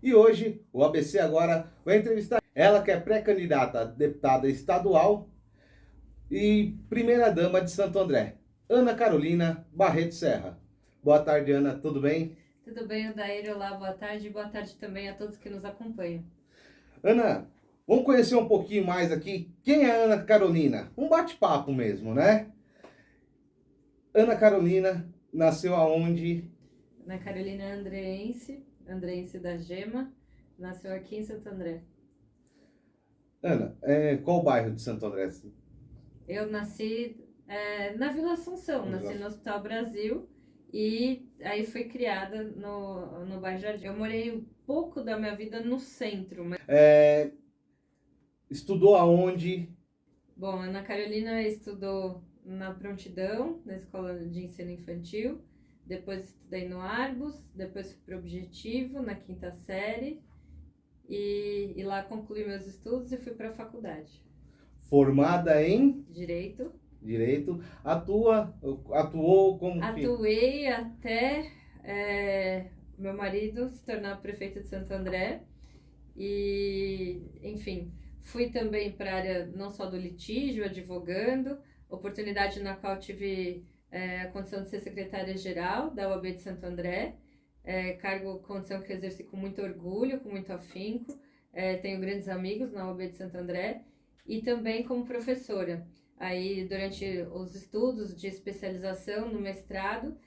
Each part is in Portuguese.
E hoje o ABC Agora vai entrevistar ela que é pré-candidata a deputada estadual e primeira-dama de Santo André, Ana Carolina Barreto Serra. Boa tarde, Ana, tudo bem? Tudo bem, Odair? Olá, boa tarde. Boa tarde também a todos que nos acompanham. Ana, vamos conhecer um pouquinho mais aqui quem é a Ana Carolina. Um bate-papo mesmo, né? Ana Carolina nasceu aonde? Ana Carolina é andreense da Gema, nasceu aqui em Santo André. Ana, qual bairro de Santo André? Eu nasci na Vila Assunção, nasci no Hospital Brasil e aí fui criada no bairro Jardim. Eu morei um pouco da minha vida no centro, mas... Estudou aonde? Bom, Ana Carolina estudou na Prontidão, na Escola de Ensino Infantil, depois estudei no Argos, depois fui para o Objetivo, na quinta série, e lá concluí meus estudos e fui para a faculdade. Formada em Direito. Direito. Atuou como que? Atuei até meu marido se tornar prefeito de Santo André e, enfim, fui também para a área não só do litígio, advogando, oportunidade na qual tive a condição de ser secretária-geral da OAB de Santo André, cargo, condição que exerci com muito orgulho, com muito afinco, tenho grandes amigos na OAB de Santo André, e também como professora. Aí, durante os estudos de especialização no mestrado,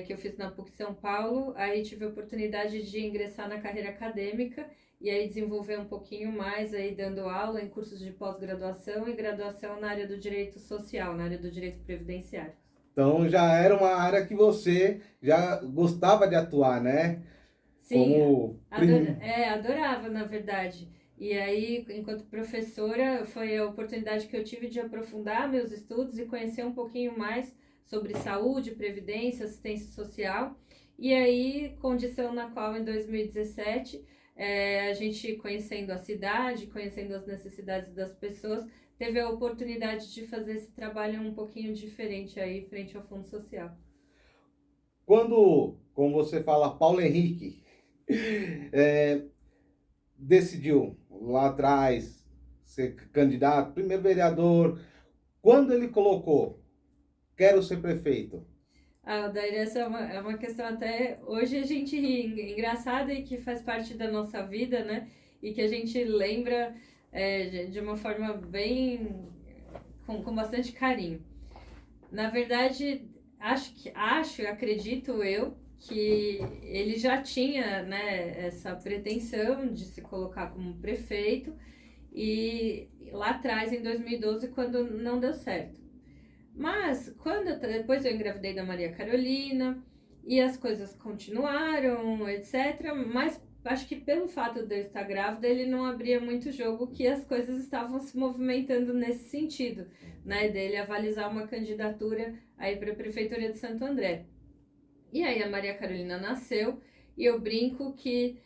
que eu fiz na PUC São Paulo, aí tive a oportunidade de ingressar na carreira acadêmica e aí desenvolver um pouquinho mais, aí dando aula em cursos de pós-graduação e graduação na área do direito social, na área do direito previdenciário. Então já era uma área que você já gostava de atuar, né? Sim, adorava, na verdade. E aí, enquanto professora, foi a oportunidade que eu tive de aprofundar meus estudos e conhecer um pouquinho mais sobre saúde, previdência, assistência social. E aí, condição na qual, em 2017, a gente, conhecendo a cidade, conhecendo as necessidades das pessoas, teve a oportunidade de fazer esse trabalho um pouquinho diferente aí, frente ao Fundo Social. Quando, como você fala, Paulo Henrique decidiu lá atrás ser candidato, primeiro vereador, quando ele colocou, quero ser prefeito? Daí essa é uma questão até hoje a gente ri, engraçada e que faz parte da nossa vida, né? E que a gente lembra de uma forma bem com bastante carinho. Na verdade, acredito eu, que ele já tinha, né, essa pretensão de se colocar como prefeito e lá atrás, em 2012, quando não deu certo. Mas depois eu engravidei da Maria Carolina e as coisas continuaram, etc. Mas acho que pelo fato de eu estar grávida, ele não abria muito jogo que as coisas estavam se movimentando nesse sentido, né? Dele avalizar uma candidatura aí para a Prefeitura de Santo André. E aí a Maria Carolina nasceu e eu brinco que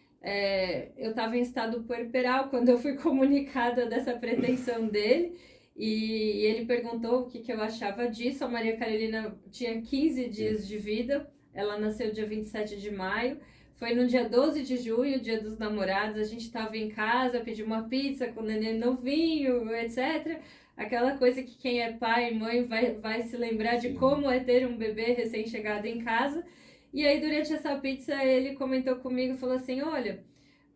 eu estava em estado puerperal quando eu fui comunicada dessa pretensão dele. E ele perguntou o que eu achava disso. A Maria Carolina tinha 15 dias de vida, ela nasceu dia 27 de maio. Foi no dia 12 de junho, dia dos namorados, a gente estava em casa, pediu uma pizza com o neném novinho, etc. Aquela coisa que quem é pai e mãe vai se lembrar de como é ter um bebê recém-chegado em casa. E aí, durante essa pizza, ele comentou comigo e falou assim: olha,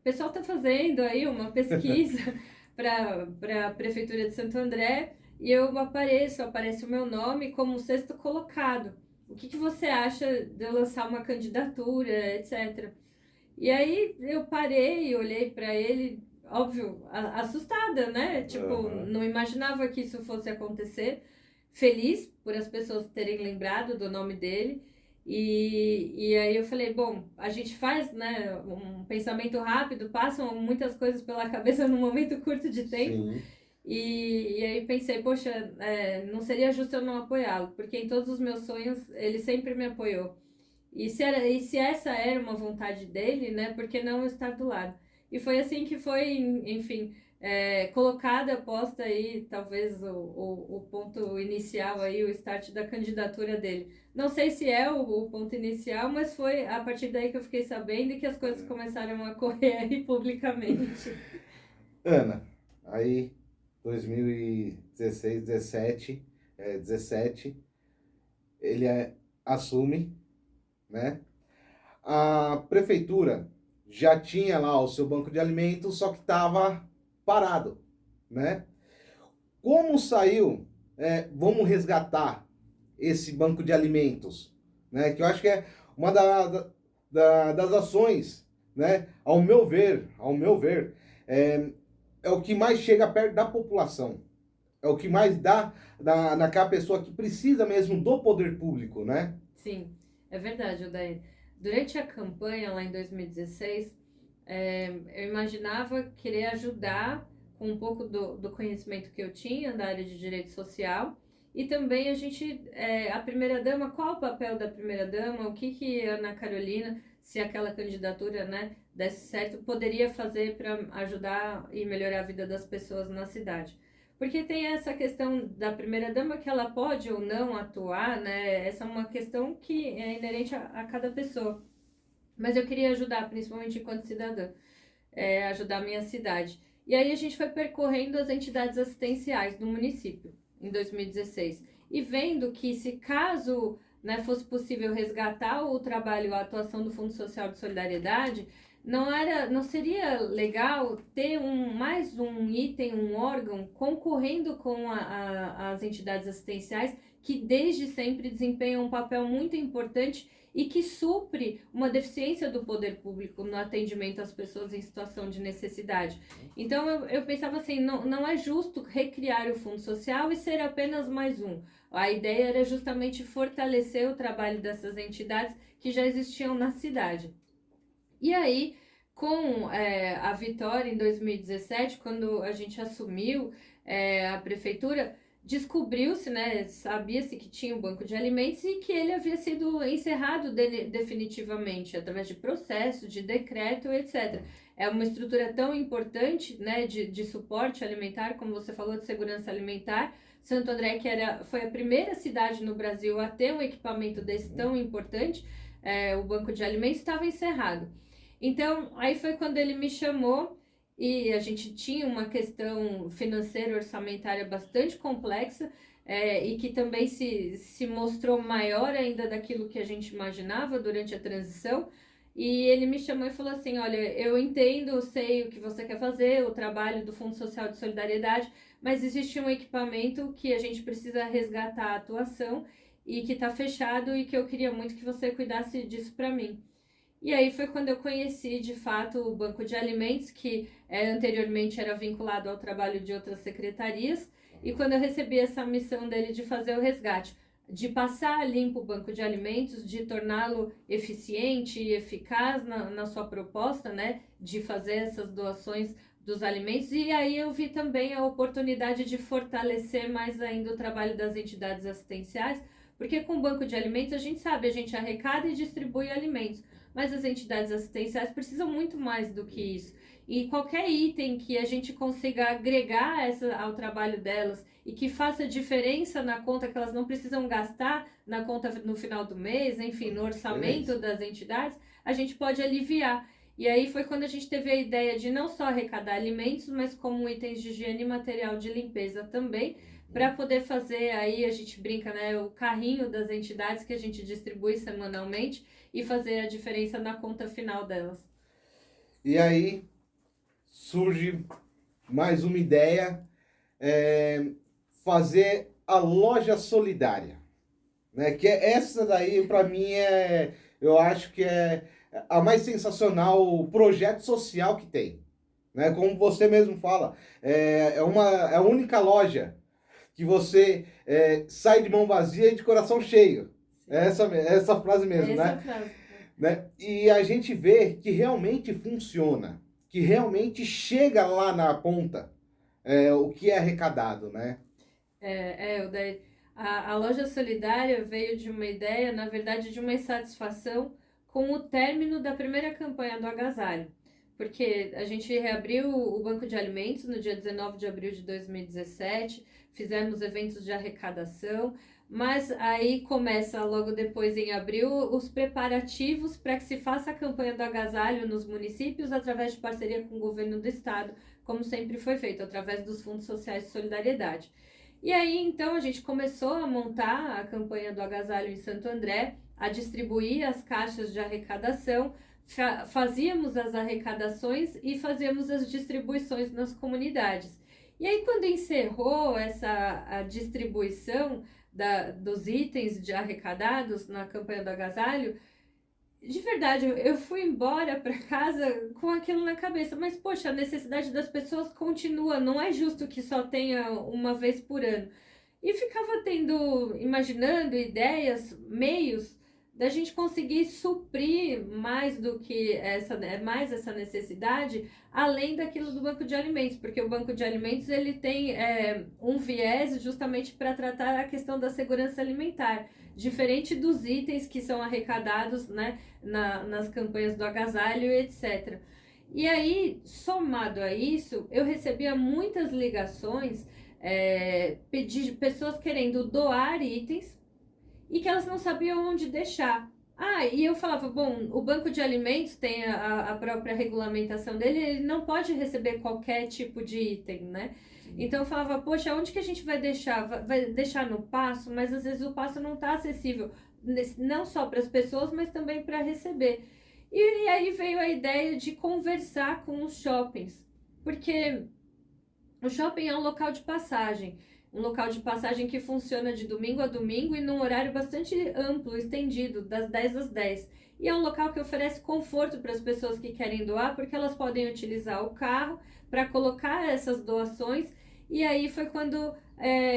o pessoal está fazendo aí uma pesquisa para a Prefeitura de Santo André e aparece o meu nome como sexto colocado. O que você acha de eu lançar uma candidatura, etc. E aí eu parei e olhei para ele, óbvio, assustada, né? Tipo, não imaginava que isso fosse acontecer. Feliz por as pessoas terem lembrado do nome dele. E aí eu falei, bom, a gente faz, né, um pensamento rápido, passam muitas coisas pela cabeça num momento curto de tempo. Sim. E aí pensei, poxa, não seria justo eu não apoiá-lo, porque em todos os meus sonhos ele sempre me apoiou. E se essa era uma vontade dele, né, por que não estar do lado? E foi assim que foi, enfim, colocada, posta aí, talvez o ponto inicial aí, o start da candidatura dele. Não sei se é o ponto inicial, mas foi a partir daí que eu fiquei sabendo e que as coisas começaram a correr aí publicamente. Ana, aí 2016, 17, ele assume, né? A prefeitura já tinha lá o seu banco de alimentos, só que estava parado, né? Como saiu, vamos resgatar esse banco de alimentos, né? Que eu acho que é uma das ações, né? Ao meu ver, é o que mais chega perto da população, é o que mais dá naquela pessoa que precisa mesmo do poder público, né? Sim, é verdade, Odair. Durante a campanha lá em 2016, eu imaginava querer ajudar com um pouco do conhecimento que eu tinha da área de direito social e também a primeira-dama, qual o papel da primeira-dama, o que Ana Carolina, se aquela candidatura, né, desse certo, poderia fazer para ajudar e melhorar a vida das pessoas na cidade. Porque tem essa questão da primeira-dama que ela pode ou não atuar, né? Essa é uma questão que é inerente a cada pessoa. Mas eu queria ajudar, principalmente enquanto cidadã, ajudar a minha cidade. E aí a gente foi percorrendo as entidades assistenciais do município em 2016 e vendo que se caso, né, fosse possível resgatar o trabalho, a atuação do Fundo Social de Solidariedade, não seria legal ter mais um item, um órgão concorrendo com as entidades assistenciais que desde sempre desempenham um papel muito importante e que supre uma deficiência do poder público no atendimento às pessoas em situação de necessidade. Então eu pensava assim, não é justo recriar o Fundo Social e ser apenas mais um. A ideia era justamente fortalecer o trabalho dessas entidades que já existiam na cidade. E aí, com a vitória em 2017, quando a gente assumiu a prefeitura, descobriu-se, né, sabia-se que tinha um banco de alimentos e que ele havia sido encerrado definitivamente, através de processo, de decreto, etc. É uma estrutura tão importante, né, de suporte alimentar, como você falou, de segurança alimentar. Santo André, foi a primeira cidade no Brasil a ter um equipamento desse tão importante, o banco de alimentos estava encerrado. Então, aí foi quando ele me chamou e a gente tinha uma questão financeira orçamentária bastante complexa e que também se mostrou maior ainda daquilo que a gente imaginava durante a transição. E ele me chamou e falou assim, olha, eu entendo, sei o que você quer fazer, o trabalho do Fundo Social de Solidariedade, mas existe um equipamento que a gente precisa resgatar a atuação e que está fechado e que eu queria muito que você cuidasse disso para mim. E aí foi quando eu conheci, de fato, o Banco de Alimentos, que anteriormente era vinculado ao trabalho de outras secretarias, e quando eu recebi essa missão dele de fazer o resgate, de passar a limpo o Banco de Alimentos, de torná-lo eficiente e eficaz na sua proposta, né, de fazer essas doações dos alimentos, e aí eu vi também a oportunidade de fortalecer mais ainda o trabalho das entidades assistenciais, porque com o Banco de Alimentos a gente sabe, a gente arrecada e distribui alimentos, mas as entidades assistenciais precisam muito mais do que isso. E qualquer item que a gente consiga agregar ao trabalho delas e que faça diferença na conta, que elas não precisam gastar na conta no final do mês, enfim, no orçamento das entidades, a gente pode aliviar. E aí foi quando a gente teve a ideia de não só arrecadar alimentos, mas como itens de higiene e material de limpeza também, para poder fazer aí, a gente brinca, né, o carrinho das entidades que a gente distribui semanalmente e fazer a diferença na conta final delas. E aí surge mais uma ideia, fazer a loja solidária, né? Que essa daí para mim eu acho que é a mais sensacional projeto social que tem, né? Como você mesmo fala, é a única loja que você sai de mão vazia e de coração cheio. Essa frase mesmo, Essa né? frase. Né? E a gente vê que realmente funciona, que realmente chega lá na ponta o que é arrecadado, né? A loja solidária veio de uma ideia, na verdade, de uma insatisfação com o término da primeira campanha do agasalho. porque a gente reabriu o Banco de Alimentos no dia 19 de abril de 2017, fizemos eventos de arrecadação, mas aí começa logo depois, em abril, os preparativos para que se faça a campanha do agasalho nos municípios através de parceria com o governo do estado, como sempre foi feito, através dos fundos sociais de solidariedade. E aí, então, a gente começou a montar a campanha do agasalho em Santo André, a distribuir as caixas de arrecadação, fazíamos as arrecadações e fazíamos as distribuições nas comunidades. E aí, quando encerrou a distribuição dos itens de arrecadados na campanha do agasalho, de verdade, eu fui embora para casa com aquilo na cabeça. Mas, poxa, a necessidade das pessoas continua. Não é justo que só tenha uma vez por ano. E ficava imaginando ideias, meios da gente conseguir suprir mais do que mais essa necessidade, além daquilo do banco de alimentos, porque o banco de alimentos ele tem um viés justamente para tratar a questão da segurança alimentar, diferente dos itens que são arrecadados, né, nas campanhas do agasalho, etc. E aí, somado a isso, eu recebia muitas ligações de pessoas querendo doar itens e que elas não sabiam onde deixar. E eu falava, bom, o banco de alimentos tem a própria regulamentação dele, ele não pode receber qualquer tipo de item, né? Então eu falava, poxa, onde que a gente vai deixar? Vai deixar no Paço, mas às vezes o Paço não está acessível, não só para as pessoas, mas também para receber. E aí veio a ideia de conversar com os shoppings, porque o shopping é um local de passagem. Um local de passagem que funciona de domingo a domingo e num horário bastante amplo, estendido, das 10 às 10. E é um local que oferece conforto para as pessoas que querem doar, porque elas podem utilizar o carro para colocar essas doações. E aí foi quando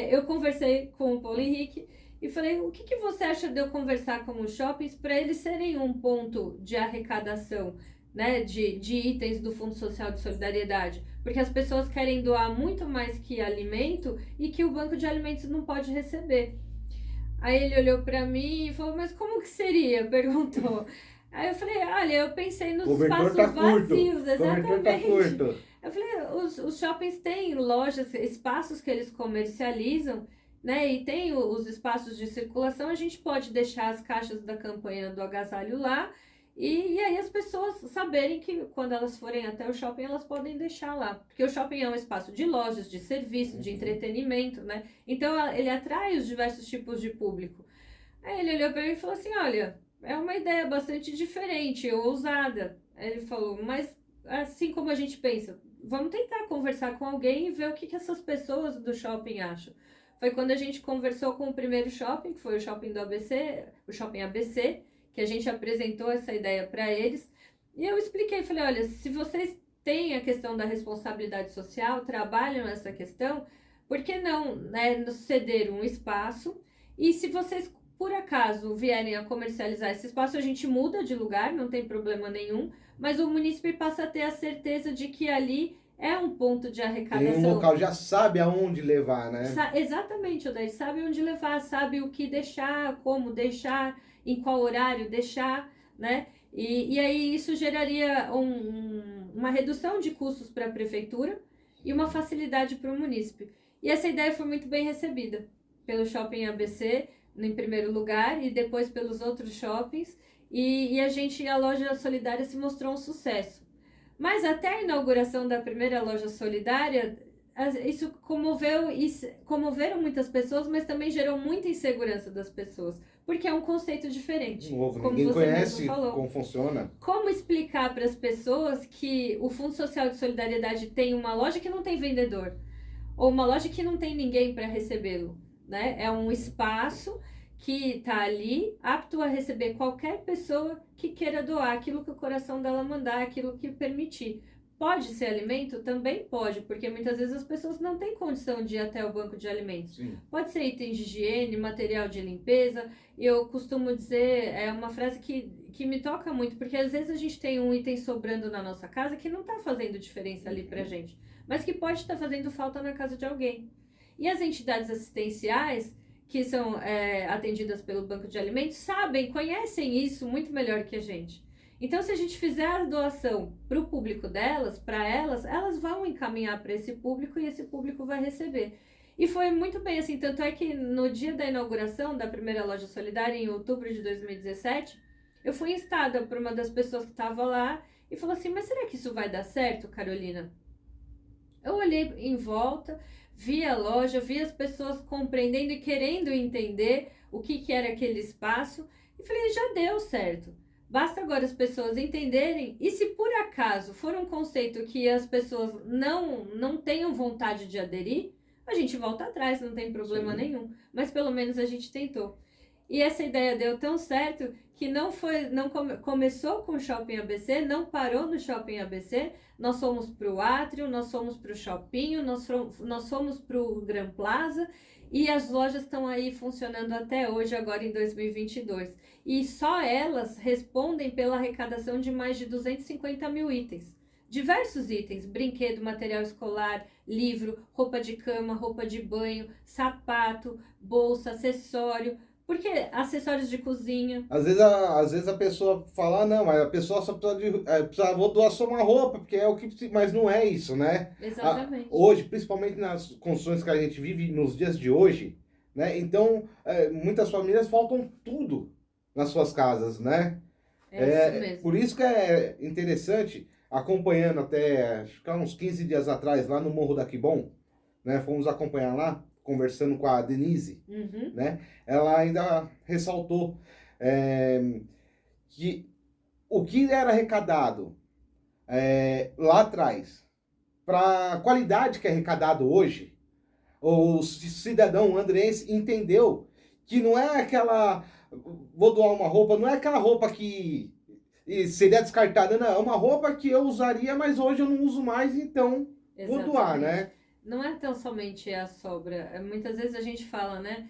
eu conversei com o Paulo Henrique e falei, o que você acha de eu conversar com os shoppings para eles serem um ponto de arrecadação, né, de itens do Fundo Social de Solidariedade? Porque as pessoas querem doar muito mais que alimento e que o banco de alimentos não pode receber. Aí ele olhou para mim e falou, mas como que seria? Perguntou. Aí eu falei, olha, eu pensei nos espaços vazios, exatamente. Eu falei, os shoppings têm lojas, espaços que eles comercializam, né? E tem os espaços de circulação, a gente pode deixar as caixas da campanha do agasalho lá. E aí as pessoas saberem que quando elas forem até o shopping, elas podem deixar lá. Porque o shopping é um espaço de lojas, de serviço, de entretenimento, né? Então ele atrai os diversos tipos de público. Aí ele olhou para mim e falou assim, olha, é uma ideia bastante diferente, ousada. Aí ele falou, mas assim como a gente pensa, vamos tentar conversar com alguém e ver o que essas pessoas do shopping acham. Foi quando a gente conversou com o primeiro shopping, que foi o shopping do ABC, o shopping ABC, que a gente apresentou essa ideia para eles, e eu expliquei, falei, olha, se vocês têm a questão da responsabilidade social, trabalham essa questão, por que não, né, ceder um espaço, e se vocês, por acaso, vierem a comercializar esse espaço, a gente muda de lugar, não tem problema nenhum, mas o munícipe passa a ter a certeza de que ali é um ponto de arrecadação. Tem um local, já sabe aonde levar, né? Exatamente, Odair, sabe onde levar, sabe o que deixar, como deixar, em qual horário deixar, né? E aí isso geraria uma redução de custos para a prefeitura e uma facilidade para o munícipe. E essa ideia foi muito bem recebida pelo Shopping ABC, em primeiro lugar, e depois pelos outros shoppings. E a loja solidária se mostrou um sucesso. Mas até a inauguração da primeira loja solidária, isso comoveram muitas pessoas, mas também gerou muita insegurança das pessoas, porque é um conceito diferente. Novo, ninguém conhece como funciona. Como explicar para as pessoas que o Fundo Social de Solidariedade tem uma loja que não tem vendedor, ou uma loja que não tem ninguém para recebê-lo, né? É um espaço que está ali, apto a receber qualquer pessoa que queira doar aquilo que o coração dela mandar, aquilo que permitir. Pode ser alimento? Também pode, porque muitas vezes as pessoas não têm condição de ir até o banco de alimentos. Sim. Pode ser itens de higiene, material de limpeza. Eu costumo dizer, é uma frase que me toca muito, porque às vezes a gente tem um item sobrando na nossa casa que não está fazendo diferença ali pra gente, mas que pode estar fazendo falta na casa de alguém. E as entidades assistenciais, que são atendidas pelo banco de alimentos, conhecem isso muito melhor que a gente. Então, se a gente fizer a doação para o público delas, para elas, elas vão encaminhar para esse público e esse público vai receber. E foi muito bem assim, tanto é que no dia da inauguração da primeira loja solidária, em outubro de 2017, eu fui instada por uma das pessoas que estava lá e falou assim, mas será que isso vai dar certo, Carolina? Eu olhei em volta, vi a loja, vi as pessoas compreendendo e querendo entender o que era aquele espaço e falei, já deu certo. Basta agora as pessoas entenderem e se por acaso for um conceito que as pessoas não tenham vontade de aderir, a gente volta atrás, não tem problema nenhum. Mas pelo menos a gente tentou. E essa ideia deu tão certo que começou com o Shopping ABC, não parou no Shopping ABC, nós fomos para o Átrio, nós fomos para o Shopping, nós fomos para o Gran Plaza e as lojas estão aí funcionando até hoje, agora em 2022. E só elas respondem pela arrecadação de mais de 250 mil itens. Diversos itens, brinquedo, material escolar, livro, roupa de cama, roupa de banho, sapato, bolsa, acessório, porque acessórios de cozinha. Às vezes a pessoa fala, não, mas a pessoa só vou doar só uma roupa, porque é o que... Mas não é isso, né? Exatamente. Hoje, principalmente nas condições que a gente vive nos dias de hoje, né? Então, muitas famílias faltam tudo nas suas casas, né? É isso mesmo. Por isso que é interessante, acompanhando até, acho que há uns 15 dias atrás, lá no Morro da Quibom, né? Fomos acompanhar lá, conversando com a Denise, né? Ela ainda ressaltou que o que era arrecadado lá atrás, para a qualidade que é arrecadado hoje, o cidadão andreense entendeu que não é aquela, vou doar uma roupa, não é aquela roupa que seria descartada, não, é uma roupa que eu usaria, mas hoje eu não uso mais, então vou doar, né? Não é tão somente a sobra. Muitas vezes a gente fala, né?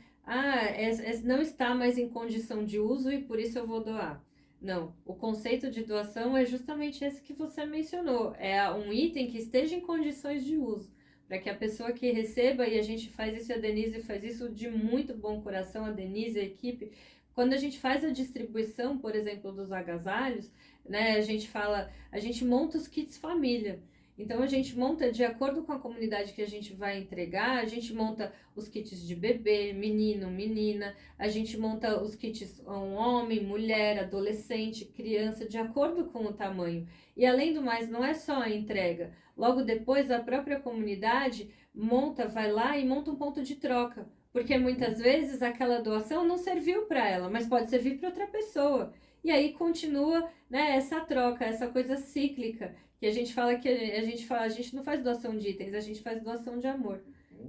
Não está mais em condição de uso e por isso eu vou doar. Não, o conceito de doação é justamente esse que você mencionou. É um item que esteja em condições de uso. Para que a pessoa que receba, e a gente faz isso, a Denise faz isso de muito bom coração, a Denise, a equipe. Quando a gente faz a distribuição, por exemplo, dos agasalhos, né? A gente monta os kits família. Então, a gente monta, de acordo com a comunidade que a gente vai entregar, a gente monta os kits de bebê, menino, menina, a gente monta os kits um homem, mulher, adolescente, criança, de acordo com o tamanho. E, além do mais, não é só a entrega. Logo depois, a própria comunidade vai lá e monta um ponto de troca. Porque, muitas vezes, aquela doação não serviu para ela, mas pode servir para outra pessoa. E aí continua, né, essa troca, essa coisa cíclica. Que a gente fala a gente não faz doação de itens, a gente faz doação de amor,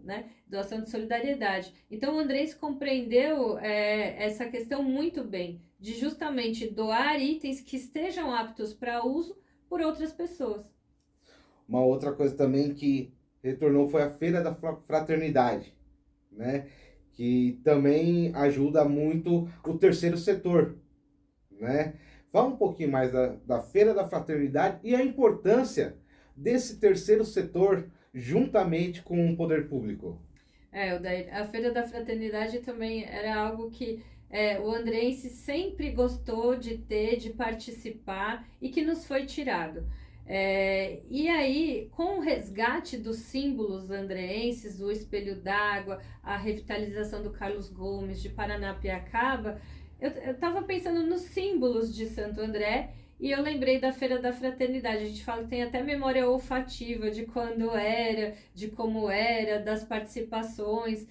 né? Doação de solidariedade. Então, o Andrés compreendeu essa questão muito bem, de justamente doar itens que estejam aptos para uso por outras pessoas. Uma outra coisa também que retornou foi a Feira da Fraternidade, né? Que também ajuda muito o terceiro setor, né? Fala um pouquinho mais da Feira da Fraternidade e a importância desse terceiro setor juntamente com o poder público. A Feira da Fraternidade também era algo que o andreense sempre gostou de ter, de participar e que nos foi tirado. E aí, com o resgate dos símbolos andreenses, o Espelho d'Água, a revitalização do Carlos Gomes, de Paranapiacaba, eu estava pensando nos símbolos de Santo André e eu lembrei da Feira da Fraternidade. A gente fala que tem até memória olfativa de quando era, de como era, das participações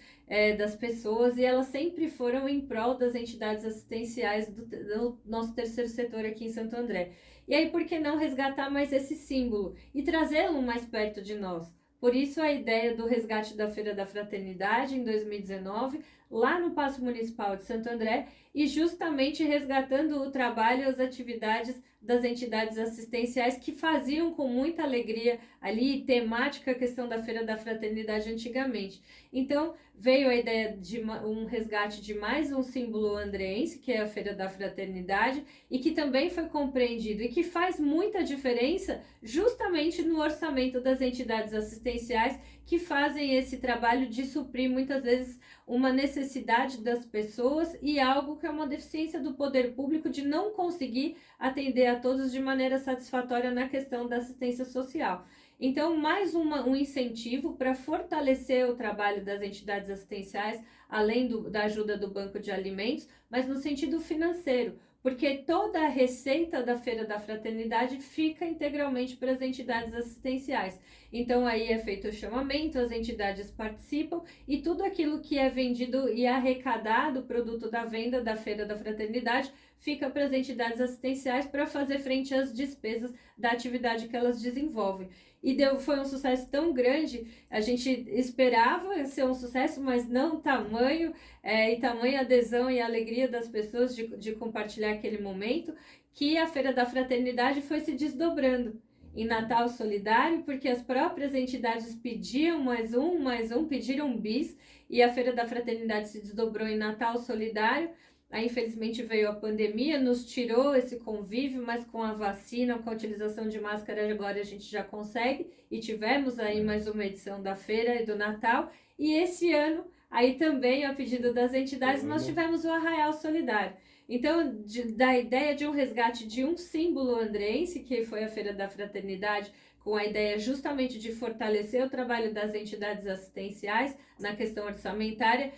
das pessoas, e elas sempre foram em prol das entidades assistenciais do nosso terceiro setor aqui em Santo André. E aí, por que não resgatar mais esse símbolo e trazê-lo mais perto de nós? Por isso a ideia do resgate da Feira da Fraternidade em 2019, lá no Paço Municipal de Santo André, e justamente resgatando o trabalho e as atividades das entidades assistenciais que faziam com muita alegria ali, temática a questão da Feira da Fraternidade antigamente. Então, veio a ideia de um resgate de mais um símbolo andreense, que é a Feira da Fraternidade, e que também foi compreendido e que faz muita diferença justamente no orçamento das entidades assistenciais que fazem esse trabalho de suprir muitas vezes uma necessidade necessidade das pessoas e algo que é uma deficiência do poder público de não conseguir atender a todos de maneira satisfatória na questão da assistência social. Então, mais um incentivo para fortalecer o trabalho das entidades assistenciais, além da ajuda do Banco de Alimentos, mas no sentido financeiro, porque toda a receita da Feira da Fraternidade fica integralmente para as entidades assistenciais. Então, aí é feito o chamamento, as entidades participam e tudo aquilo que é vendido e arrecadado, produto da venda da Feira da Fraternidade, fica para as entidades assistenciais para fazer frente às despesas da atividade que elas desenvolvem. E foi um sucesso tão grande, a gente esperava ser um sucesso, mas não tamanho, e tamanha adesão e alegria das pessoas de compartilhar aquele momento, que a Feira da Fraternidade foi se desdobrando em Natal Solidário, porque as próprias entidades pediam mais um, pediram um bis, e a Feira da Fraternidade se desdobrou em Natal Solidário. Aí, infelizmente, veio a pandemia, nos tirou esse convívio, mas com a vacina, com a utilização de máscara, agora a gente já consegue. E tivemos aí mais uma edição da feira e do Natal. E esse ano, aí também, a pedido das entidades, nós tivemos o Arraial Solidário. Então, da ideia de um resgate de um símbolo andrense, que foi a Feira da Fraternidade, com a ideia justamente de fortalecer o trabalho das entidades assistenciais na questão orçamentária,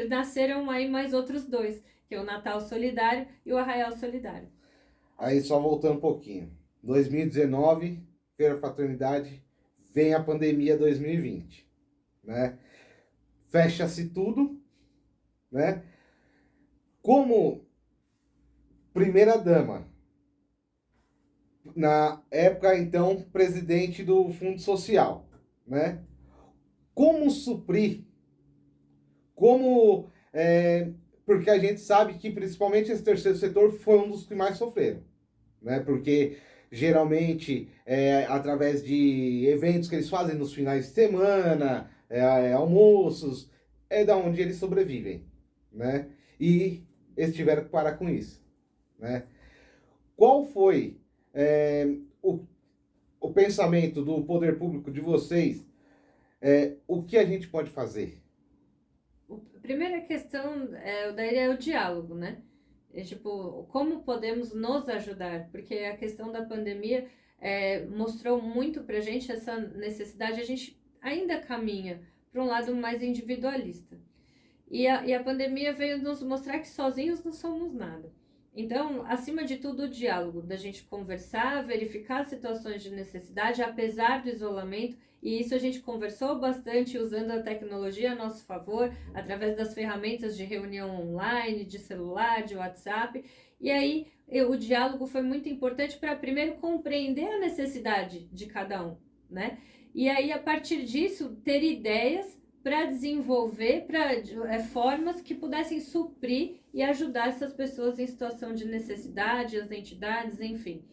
nasceram aí mais outros dois, que é o Natal Solidário e o Arraial Solidário. Aí só voltando um pouquinho. 2019, Feira Fraternidade, vem a pandemia 2020, né? Fecha-se tudo, né? Como primeira dama, na época então presidente do Fundo Social, né? Como suprir? Porque a gente sabe que principalmente esse terceiro setor foi um dos que mais sofreram, né? Porque geralmente através de eventos que eles fazem nos finais de semana, almoços, é da onde eles sobrevivem, né? E eles tiveram que parar com isso, né? Qual foi o pensamento do poder público de vocês? O que a gente pode fazer? A primeira questão daí é o diálogo, né? Tipo, como podemos nos ajudar? Porque a questão da pandemia mostrou muito pra gente essa necessidade, a gente ainda caminha para um lado mais individualista. E a pandemia veio nos mostrar que sozinhos não somos nada. Então, acima de tudo, o diálogo, da gente conversar, verificar situações de necessidade, apesar do isolamento, e isso a gente conversou bastante usando a tecnologia a nosso favor, através das ferramentas de reunião online, de celular, de WhatsApp, e aí o diálogo foi muito importante para primeiro compreender a necessidade de cada um, né? E aí, a partir disso, ter ideias para desenvolver formas que pudessem suprir e ajudar essas pessoas em situação de necessidade, as entidades, enfim.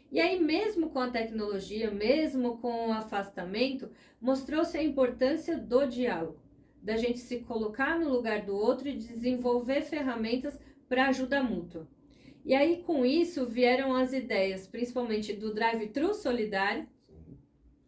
E aí, mesmo com a tecnologia, mesmo com o afastamento, mostrou-se a importância do diálogo, da gente se colocar no lugar do outro e desenvolver ferramentas para ajuda mútua. E aí, com isso, vieram as ideias, principalmente do drive-thru solidário,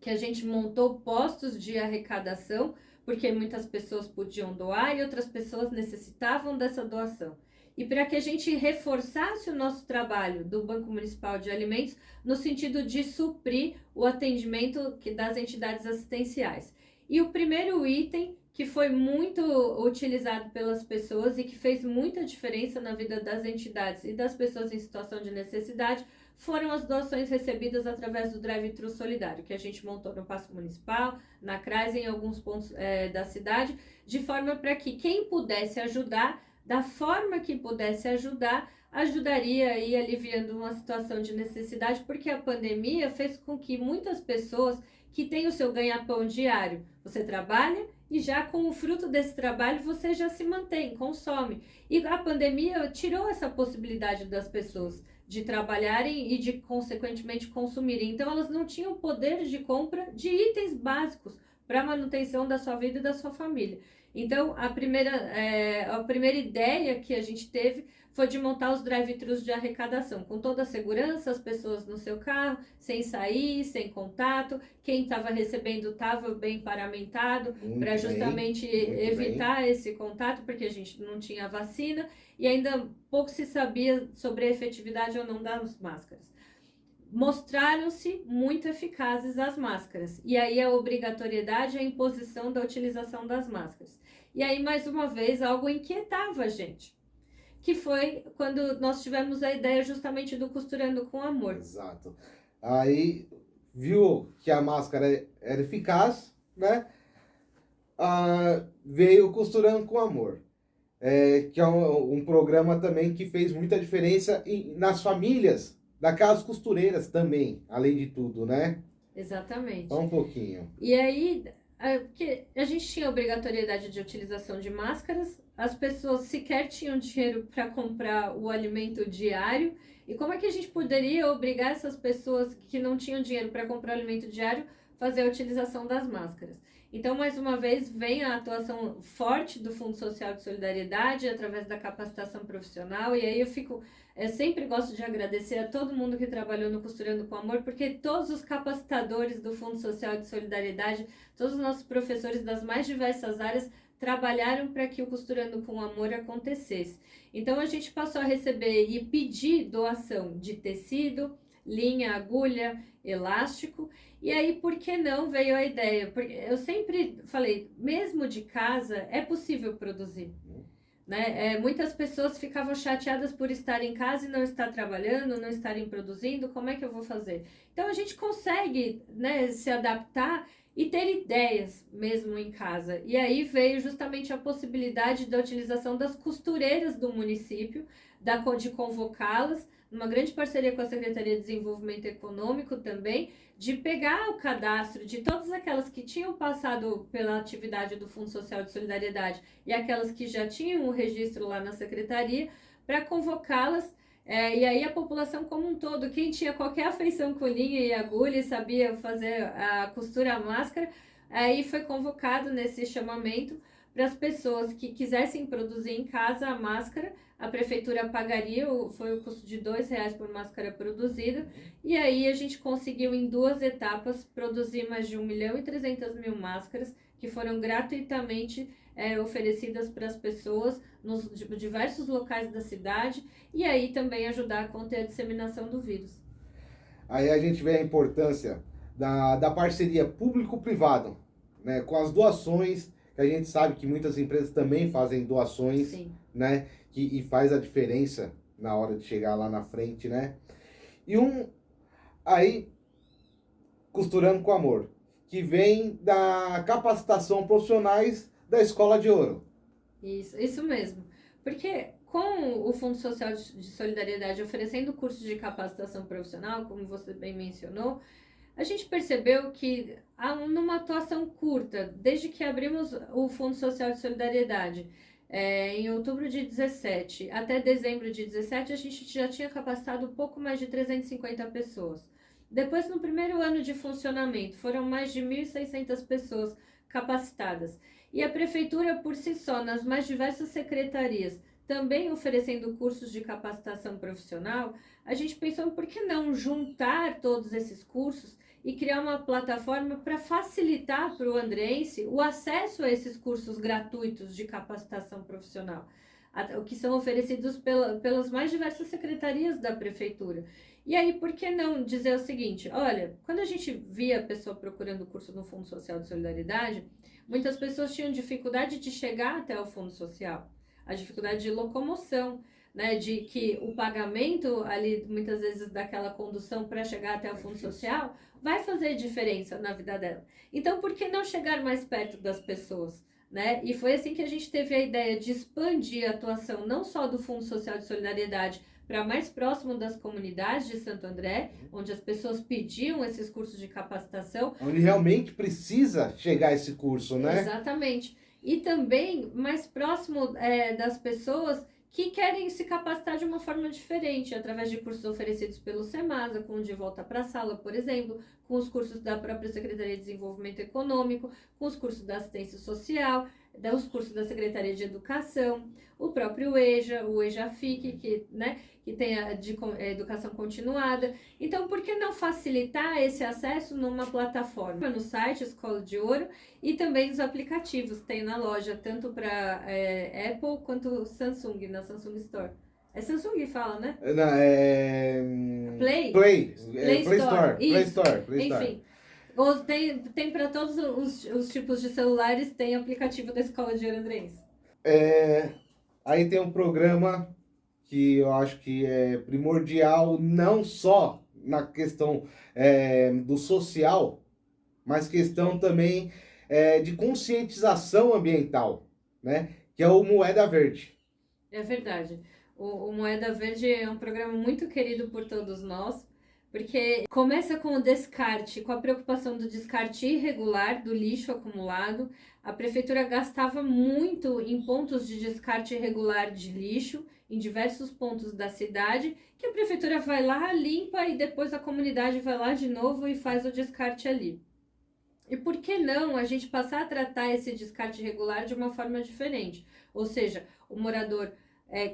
que a gente montou postos de arrecadação, porque muitas pessoas podiam doar e outras pessoas necessitavam dessa doação. E para que a gente reforçasse o nosso trabalho do Banco Municipal de Alimentos no sentido de suprir o atendimento das entidades assistenciais. E o primeiro item que foi muito utilizado pelas pessoas e que fez muita diferença na vida das entidades e das pessoas em situação de necessidade foram as doações recebidas através do drive-thru solidário, que a gente montou no Paço Municipal, na CRAS, em alguns pontos da cidade, de forma para que quem pudesse ajudar, da forma que pudesse ajudar, ajudaria aí aliviando uma situação de necessidade, porque a pandemia fez com que muitas pessoas que têm o seu ganha-pão diário, você trabalha e já com o fruto desse trabalho você já se mantém, consome. E a pandemia tirou essa possibilidade das pessoas de trabalharem e de, consequentemente, consumirem. Então, elas não tinham poder de compra de itens básicos, para a manutenção da sua vida e da sua família. Então, a primeira ideia que a gente teve foi de montar os drive-thrus de arrecadação, com toda a segurança, as pessoas no seu carro, sem sair, sem contato, quem estava recebendo estava bem paramentado, para justamente evitar esse contato, porque a gente não tinha vacina e ainda pouco se sabia sobre a efetividade ou não das máscaras. Mostraram-se muito eficazes as máscaras, e aí a obrigatoriedade e a imposição da utilização das máscaras. E aí, mais uma vez, algo inquietava a gente, que foi quando nós tivemos a ideia justamente do Costurando com Amor. Exato. Aí, viu que a máscara era eficaz, né? Veio Costurando com Amor. Que é um programa também que fez muita diferença nas famílias daquelas costureiras também, além de tudo, né? Exatamente. Só um pouquinho. E aí, porque a gente tinha obrigatoriedade de utilização de máscaras, as pessoas sequer tinham dinheiro para comprar o alimento diário, e como é que a gente poderia obrigar essas pessoas que não tinham dinheiro para comprar o alimento diário a fazer a utilização das máscaras? Então, mais uma vez, vem a atuação forte do Fundo Social de Solidariedade através da capacitação profissional, e aí eu sempre gosto de agradecer a todo mundo que trabalhou no Costurando com Amor, porque todos os capacitadores do Fundo Social de Solidariedade, todos os nossos professores das mais diversas áreas trabalharam para que o Costurando com Amor acontecesse. Então, a gente passou a receber e pedir doação de tecido, linha, agulha, elástico, e aí por que não veio a ideia? Porque eu sempre falei, mesmo de casa é possível produzir, né? Muitas pessoas ficavam chateadas por estar em casa e não estar trabalhando, não estarem produzindo, como é que eu vou fazer? Então a gente consegue, né, se adaptar e ter ideias mesmo em casa. E aí veio justamente a possibilidade da utilização das costureiras do município, de convocá-las, numa grande parceria com a Secretaria de Desenvolvimento Econômico também, de pegar o cadastro de todas aquelas que tinham passado pela atividade do Fundo Social de Solidariedade e aquelas que já tinham o registro lá na Secretaria, para convocá-las. E aí a população como um todo, quem tinha qualquer afeição com linha e agulha e sabia fazer a costura, a máscara, aí foi convocado nesse chamamento para as pessoas que quisessem produzir em casa a máscara. A prefeitura pagaria, foi o custo de R$2 por máscara produzida, e aí a gente conseguiu em 2 etapas produzir mais de 1.300.000 máscaras, que foram gratuitamente oferecidas para as pessoas nos diversos locais da cidade, e aí também ajudar a conter a disseminação do vírus. Aí a gente vê a importância da parceria público-privado, né, com as doações, que a gente sabe que muitas empresas também fazem doações, Sim. né, e faz a diferença na hora de chegar lá na frente, né? E aí, Costurando com Amor, que vem da capacitação profissionais da Escola de Ouro. Isso mesmo. Porque com o Fundo Social de Solidariedade oferecendo cursos de capacitação profissional, como você bem mencionou, a gente percebeu que numa atuação curta, desde que abrimos o Fundo Social de Solidariedade, em outubro de 17 até dezembro de 17, a gente já tinha capacitado um pouco mais de 350 pessoas. Depois, no primeiro ano de funcionamento, foram mais de 1.600 pessoas capacitadas. E a prefeitura, por si só, nas mais diversas secretarias, também oferecendo cursos de capacitação profissional, a gente pensou por que não juntar todos esses cursos e criar uma plataforma para facilitar para o andreense o acesso a esses cursos gratuitos de capacitação profissional, que são oferecidos pelas mais diversas secretarias da prefeitura. E aí, por que não dizer o seguinte, olha, quando a gente via a pessoa procurando curso no Fundo Social de Solidariedade, muitas pessoas tinham dificuldade de chegar até o Fundo Social, a dificuldade de locomoção, né, de que o pagamento ali, muitas vezes, daquela condução para chegar até o Fundo Social, vai fazer diferença na vida dela. Então, por que não chegar mais perto das pessoas? Né? E foi assim que a gente teve a ideia de expandir a atuação não só do Fundo Social de Solidariedade para mais próximo das comunidades de Santo André, onde as pessoas pediam esses cursos de capacitação. Onde realmente precisa chegar esse curso, né? Exatamente. E também mais próximo das pessoas que querem se capacitar de uma forma diferente, através de cursos oferecidos pelo SEMASA, como De Volta para a Sala, por exemplo, com os cursos da própria Secretaria de Desenvolvimento Econômico, com os cursos da assistência social, os cursos da Secretaria de Educação, o próprio EJA, o EJAFIC, que tem a educação continuada. Então, por que não facilitar esse acesso numa plataforma? No site Escola de Ouro e também nos aplicativos, tem na loja, tanto para Apple quanto Samsung, na Samsung Store. É Samsung que fala, né? Não, Play? Play Store. Play Store. Enfim, tem para todos os tipos de celulares, tem aplicativo da Escola de Ouro Andrense. Aí tem um programa que eu acho que é primordial, não só na questão do social, mas questão também de conscientização ambiental, né? Que é o Moeda Verde. É verdade. O Moeda Verde é um programa muito querido por todos nós, porque começa com o descarte, com a preocupação do descarte irregular do lixo acumulado. A prefeitura gastava muito em pontos de descarte irregular de lixo, em diversos pontos da cidade, que a prefeitura vai lá, limpa e depois a comunidade vai lá de novo e faz o descarte ali. E por que não a gente passar a tratar esse descarte irregular de uma forma diferente? Ou seja, o morador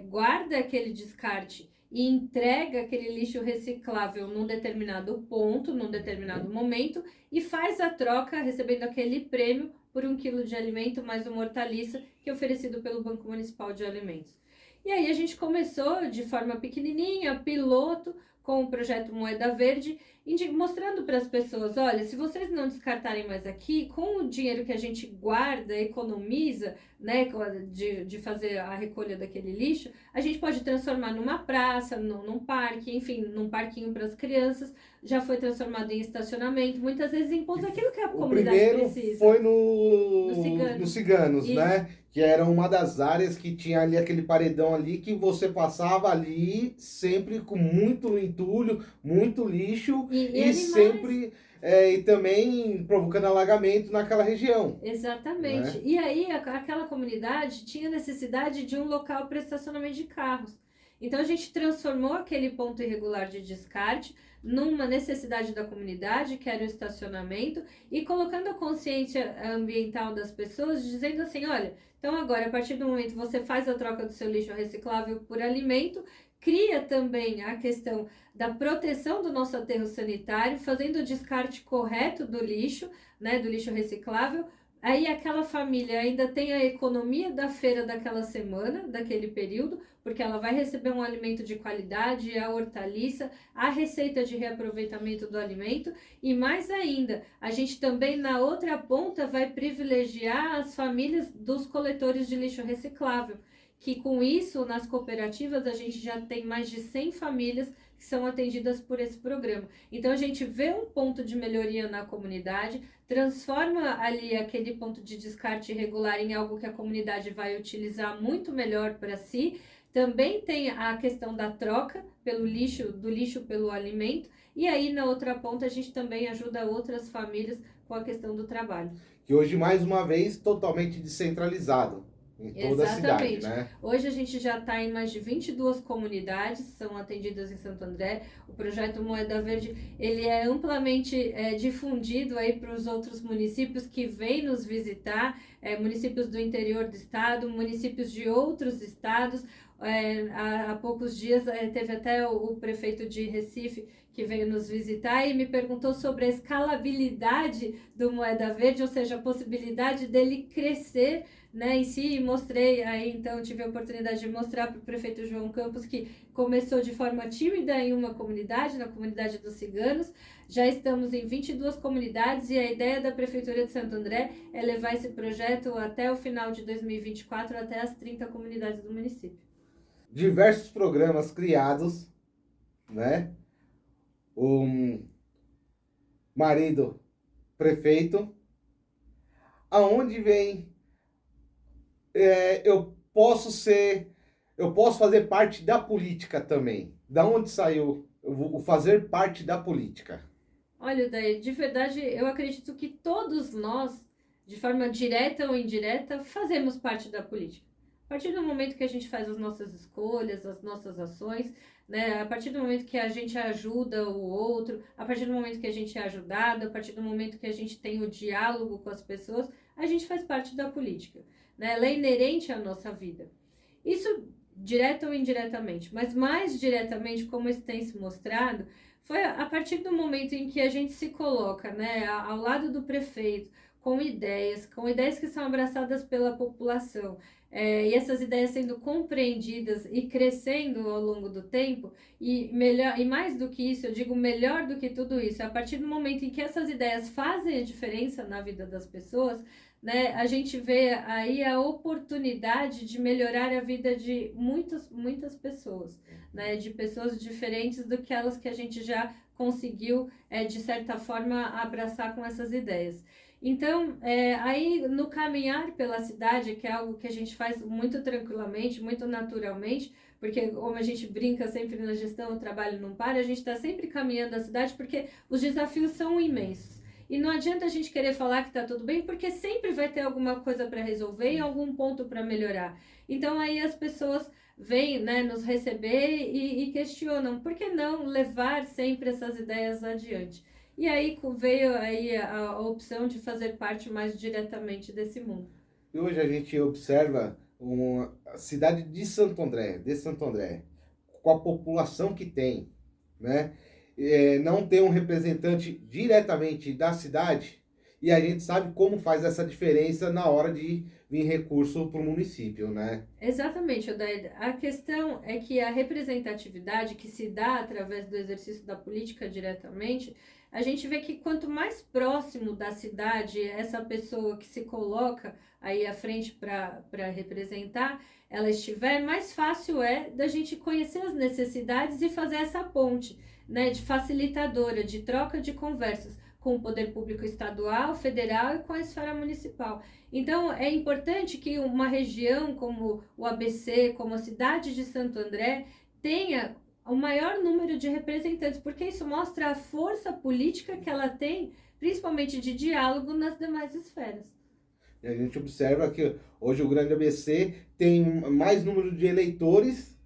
guarda aquele descarte e entrega aquele lixo reciclável num determinado ponto, num determinado momento, e faz a troca recebendo aquele prêmio por 1 quilo de alimento mais uma hortaliça que é oferecido pelo Banco Municipal de Alimentos. E aí a gente começou de forma pequenininha, piloto, com o projeto Moeda Verde, mostrando para as pessoas, olha, se vocês não descartarem mais aqui, com o dinheiro que a gente guarda, economiza, né, de fazer a recolha daquele lixo, a gente pode transformar numa praça, num parque, enfim, num parquinho para as crianças, já foi transformado em estacionamento, muitas vezes em pontos aquilo que a comunidade precisa. O primeiro foi no Ciganos, né? Que era uma das áreas que tinha ali aquele paredão ali, que você passava ali sempre com muito entulho, muito lixo e sempre... e também provocando alagamento naquela região. Exatamente. Né? E aí aquela comunidade tinha necessidade de um local para estacionamento de carros. Então a gente transformou aquele ponto irregular de descarte numa necessidade da comunidade, que era o estacionamento, e colocando a consciência ambiental das pessoas, dizendo assim, olha, então agora, a partir do momento que você faz a troca do seu lixo reciclável por alimento, cria também a questão da proteção do nosso aterro sanitário, fazendo o descarte correto do lixo, né, do lixo reciclável. Aí aquela família ainda tem a economia da feira daquela semana, daquele período, porque ela vai receber um alimento de qualidade, a hortaliça, a receita de reaproveitamento do alimento e mais ainda, a gente também na outra ponta vai privilegiar as famílias dos coletores de lixo reciclável, que com isso nas cooperativas a gente já tem mais de 100 famílias que são atendidas por esse programa. Então a gente vê um ponto de melhoria na comunidade, transforma ali aquele ponto de descarte irregular em algo que a comunidade vai utilizar muito melhor para si. Também tem a questão da troca do lixo pelo alimento, e aí na outra ponta a gente também ajuda outras famílias com a questão do trabalho. Que hoje, mais uma vez, totalmente descentralizado. Em toda Exatamente. A cidade, né? Hoje a gente já está em mais de 22 comunidades, são atendidas em Santo André. O projeto Moeda Verde, ele é amplamente difundido aí para os outros municípios que vêm nos visitar, municípios do interior do estado, municípios de outros estados. Há poucos dias teve até o prefeito de Recife que veio nos visitar e me perguntou sobre a escalabilidade do Moeda Verde, ou seja, a possibilidade dele crescer, né, em si. Mostrei aí, então tive a oportunidade de mostrar para o prefeito João Campos que começou de forma tímida em uma comunidade, na comunidade dos Ciganos. Já estamos em 22 comunidades e a ideia da Prefeitura de Santo André é levar esse projeto até o final de 2024, até as 30 comunidades do município. Diversos programas criados, né? O marido prefeito, aonde vem eu posso fazer parte da política também. Da onde saiu o fazer parte da política? Olha, Daí, de verdade, eu acredito que todos nós, de forma direta ou indireta, fazemos parte da política. A partir do momento que a gente faz as nossas escolhas, as nossas ações, né? A partir do momento que a gente ajuda o outro, a partir do momento que a gente é ajudado, a partir do momento que a gente tem o diálogo com as pessoas, a gente faz parte da política, né? Ela é inerente à nossa vida. Isso direta ou indiretamente, mas mais diretamente, como isso tem se mostrado, foi a partir do momento em que a gente se coloca, né, ao lado do prefeito, com ideias que são abraçadas pela população, e essas ideias sendo compreendidas e crescendo ao longo do tempo, e melhor, e mais do que isso, eu digo melhor do que tudo isso, a partir do momento em que essas ideias fazem a diferença na vida das pessoas, né, a gente vê aí a oportunidade de melhorar a vida de muitas pessoas, né, de pessoas diferentes do que elas que a gente já conseguiu, de certa forma, abraçar com essas ideias. Então, aí no caminhar pela cidade, que é algo que a gente faz muito tranquilamente, muito naturalmente, porque como a gente brinca sempre na gestão, o trabalho não para, a gente está sempre caminhando a cidade porque os desafios são imensos. E não adianta a gente querer falar que está tudo bem, porque sempre vai ter alguma coisa para resolver e algum ponto para melhorar. Então aí as pessoas vêm, né, nos receber e questionam, por que não levar sempre essas ideias adiante? E aí veio aí a opção de fazer parte mais diretamente desse mundo. E hoje a gente observa a cidade de Santo André, com a população que tem, né? Não ter um representante diretamente da cidade, e a gente sabe como faz essa diferença na hora de vir recurso para o município, né? Exatamente, Odair. A questão é que a representatividade que se dá através do exercício da política diretamente, a gente vê que quanto mais próximo da cidade essa pessoa que se coloca aí à frente para representar, ela estiver, mais fácil é da gente conhecer as necessidades e fazer essa ponte, né, de facilitadora, de troca de conversas com o poder público estadual, federal e com a esfera municipal. Então, é importante que uma região como o ABC, como a cidade de Santo André, tenha o maior número de representantes, porque isso mostra a força política que ela tem, principalmente de diálogo nas demais esferas. E a gente observa que hoje o Grande ABC tem mais número de eleitores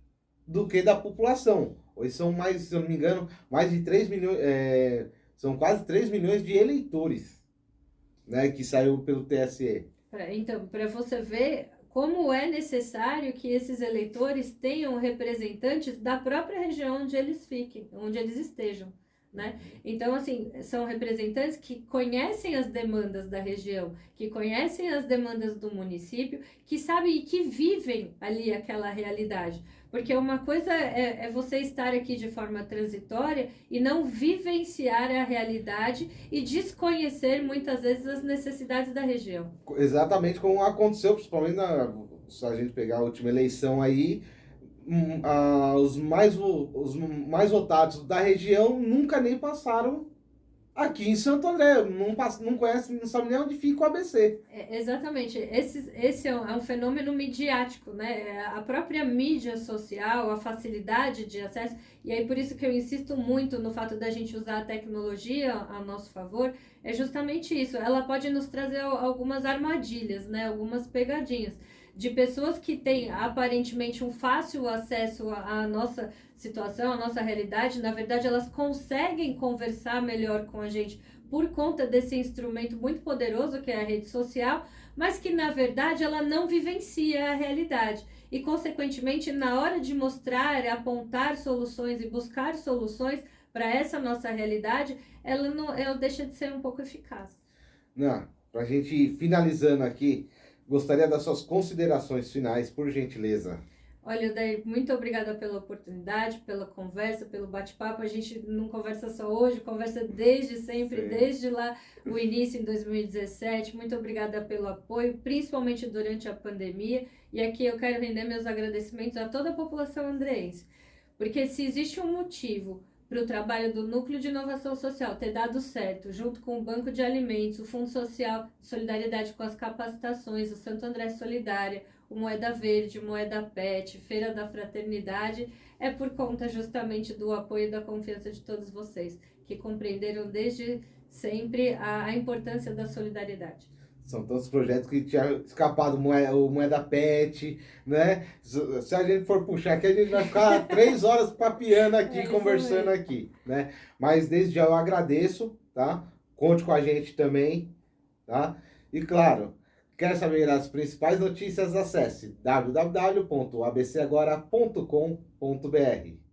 do que da população. Hoje são mais, se eu não me engano, mais de 3 milhões, são quase 3 milhões de eleitores, né, que saiu pelo TSE. Então, para você ver como é necessário que esses eleitores tenham representantes da própria região onde eles fiquem, onde eles estejam, né? Então, assim, são representantes que conhecem as demandas da região, que conhecem as demandas do município, que sabem e que vivem ali aquela realidade. Porque uma coisa é você estar aqui de forma transitória e não vivenciar a realidade e desconhecer muitas vezes as necessidades da região. Exatamente como aconteceu, principalmente se a gente pegar a última eleição aí, os mais votados da região nunca nem passaram aqui em Santo André, não conhece, não sabe nem onde fica o ABC. Exatamente, esse é um fenômeno midiático, né? A própria mídia social, a facilidade de acesso, e aí por isso que eu insisto muito no fato da gente usar a tecnologia a nosso favor, é justamente isso, ela pode nos trazer algumas armadilhas, né? Algumas pegadinhas de pessoas que têm aparentemente um fácil acesso à nossa situação, à nossa realidade, na verdade elas conseguem conversar melhor com a gente por conta desse instrumento muito poderoso que é a rede social, mas que na verdade ela não vivencia a realidade. E consequentemente, na hora de mostrar, apontar soluções e buscar soluções para essa nossa realidade, ela deixa de ser um pouco eficaz. Não, para a gente ir finalizando aqui, gostaria das suas considerações finais, por gentileza. Olha, Odair, muito obrigada pela oportunidade, pela conversa, pelo bate-papo. A gente não conversa só hoje, conversa desde sempre, Sim. desde lá o início em 2017. Muito obrigada pelo apoio, principalmente durante a pandemia. E aqui eu quero render meus agradecimentos a toda a população andreense. Porque se existe um motivo para o trabalho do Núcleo de Inovação Social ter dado certo, junto com o Banco de Alimentos, o Fundo Social de Solidariedade com as capacitações, o Santo André Solidária, o Moeda Verde, Moeda PET, Feira da Fraternidade, é por conta justamente do apoio e da confiança de todos vocês, que compreenderam desde sempre a importância da solidariedade. São tantos projetos que tinha escapado o Moeda Pet, né? Se a gente for puxar aqui, a gente vai ficar 3 horas papiando aqui, conversando mesmo. aqui, né? Mas desde já eu agradeço, tá? Conte com a gente também, tá? E claro, quer saber as principais notícias? Acesse www.abcagora.com.br.